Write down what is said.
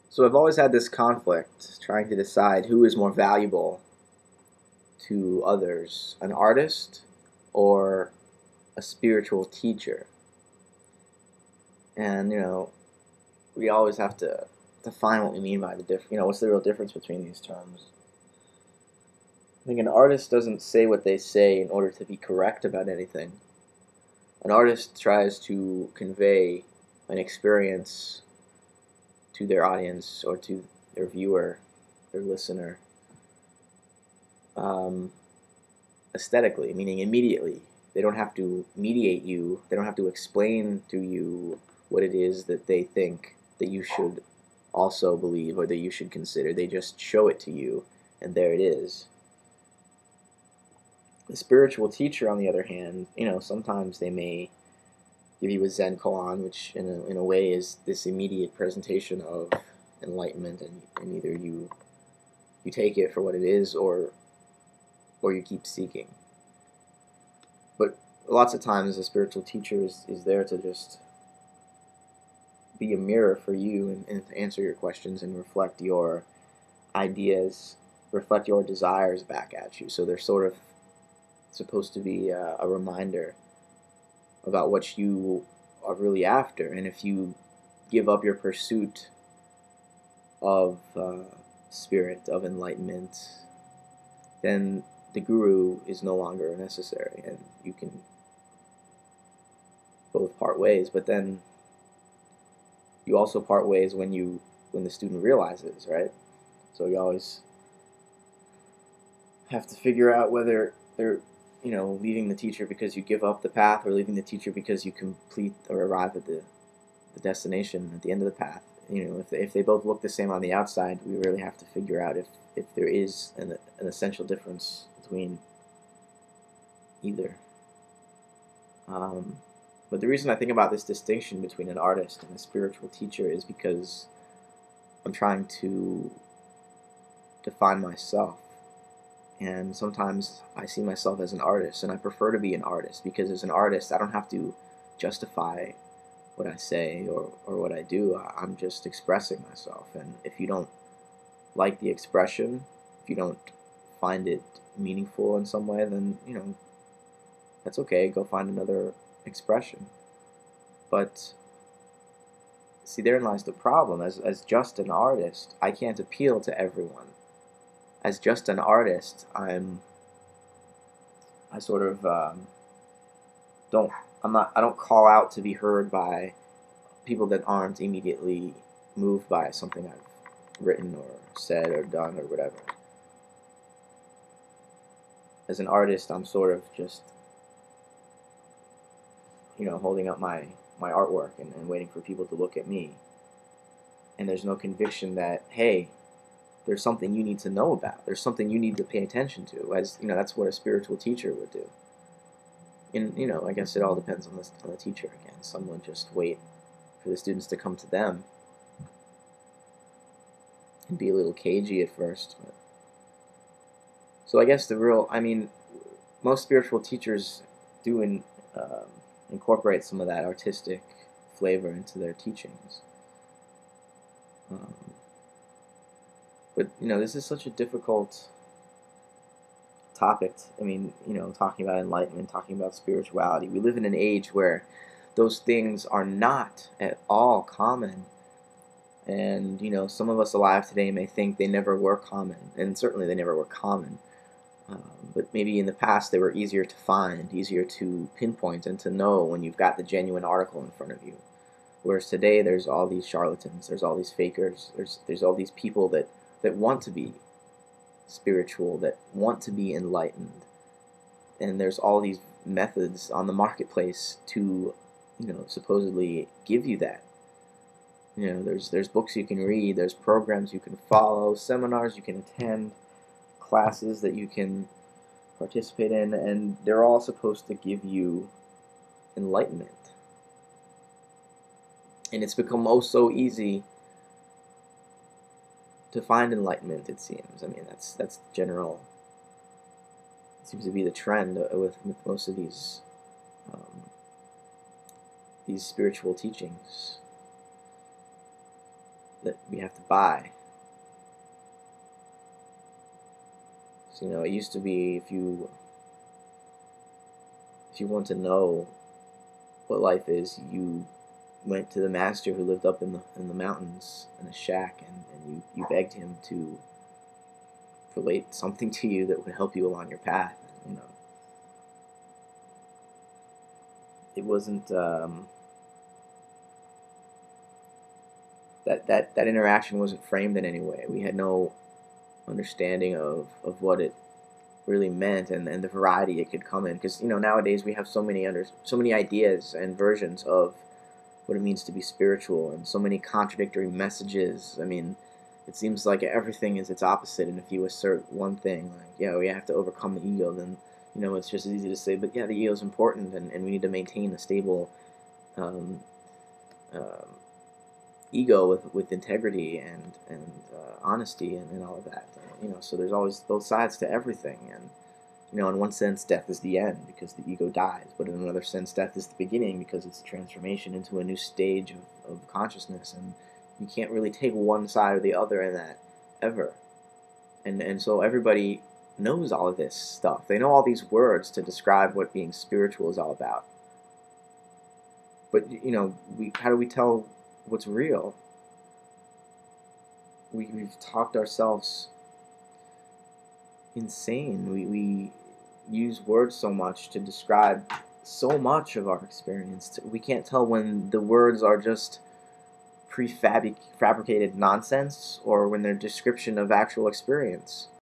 So I've always had this conflict trying to decide who is more valuable to others, an artist or a spiritual teacher. And, we always have to define what we mean by the what's the real difference between these terms. I think an artist doesn't say what they say in order to be correct about anything. An artist tries to convey an experience to their audience or to their viewer, their listener, um, aesthetically, meaning immediately. They don't have to mediate you, they don't have to explain to you what it is that they think that you should also believe or that you should consider. They just show it to you, and there it is. The spiritual teacher, on the other hand, sometimes they may give you a Zen koan, which in a way is this immediate presentation of enlightenment, and either you take it for what it is or you keep seeking. But lots of times a spiritual teacher is there to just be a mirror for you and to answer your questions and reflect your ideas, reflect your desires back at you. So they're sort of supposed to be a reminder about what you are really after. And if you give up your pursuit of spirit, of enlightenment, then the guru is no longer necessary, and you can both part ways. But then you also part ways when the student realizes, right? So you always have to figure out whether they're leaving the teacher because you give up the path, or leaving the teacher because you complete or arrive at the destination at the end of the path. If they both look the same on the outside, we really have to figure out if there is an essential difference between either. But the reason I think about this distinction between an artist and a spiritual teacher is because I'm trying to define myself. And sometimes I see myself as an artist, and I prefer to be an artist because as an artist, I don't have to justify what I say or what I do. I'm just expressing myself. And if you don't like the expression, if you don't find it meaningful in some way, then, that's okay. Go find another expression. But see, therein lies the problem. As just an artist, I can't appeal to everyone. As just an artist, I sort of don't I don't call out to be heard by people that aren't immediately moved by something I've written or said or done or whatever. As an artist, I'm sort of just holding up my artwork and waiting for people to look at me. And there's no conviction that, hey, there's something you need to know about. There's something you need to pay attention to. As that's what a spiritual teacher would do. And I guess it all depends on the teacher again. Some would just wait for the students to come to them and be a little cagey at first. So I guess most spiritual teachers do incorporate some of that artistic flavor into their teachings. But this is such a difficult topic. Talking about enlightenment, talking about spirituality. We live in an age where those things are not at all common. And some of us alive today may think they never were common, and certainly they never were common. But maybe in the past they were easier to find, easier to pinpoint, and to know when you've got the genuine article in front of you. Whereas today there's all these charlatans, there's all these fakers, there's all these people that want to be spiritual, that want to be enlightened, and there's all these methods on the marketplace to supposedly give you that. There's books you can read, there's programs you can follow, seminars you can attend, classes that you can participate in, and they're all supposed to give you enlightenment. And it's become so easy to find enlightenment, it seems. That's general. It seems to be the trend with most of these spiritual teachings. that we have to buy. So, it used to be if you want to know what life is, you went to the master who lived up in the mountains in a shack, and you begged him to relate something to you that would help you along your path. It wasn't that interaction wasn't framed in any way. We had no understanding of what it really meant, and the variety it could come in, because nowadays we have so many ideas and versions of what it means to be spiritual, and so many contradictory messages. I mean, it seems like everything is its opposite, and if you assert one thing, like, we have to overcome the ego, then it's just as easy to say, but yeah, the ego is important, and we need to maintain a stable um, um, ego with integrity and honesty, and all of that. So there's always both sides to everything, and in one sense, death is the end because the ego dies, but in another sense, death is the beginning because it's a transformation into a new stage of consciousness, and you can't really take one side or the other in that ever. And so everybody knows all of this stuff. They know all these words to describe what being spiritual is all about. But how do we tell what's real? We've talked ourselves insane. We use words so much to describe so much of our experience. We can't tell when the words are just prefabricated nonsense or when they're description of actual experience.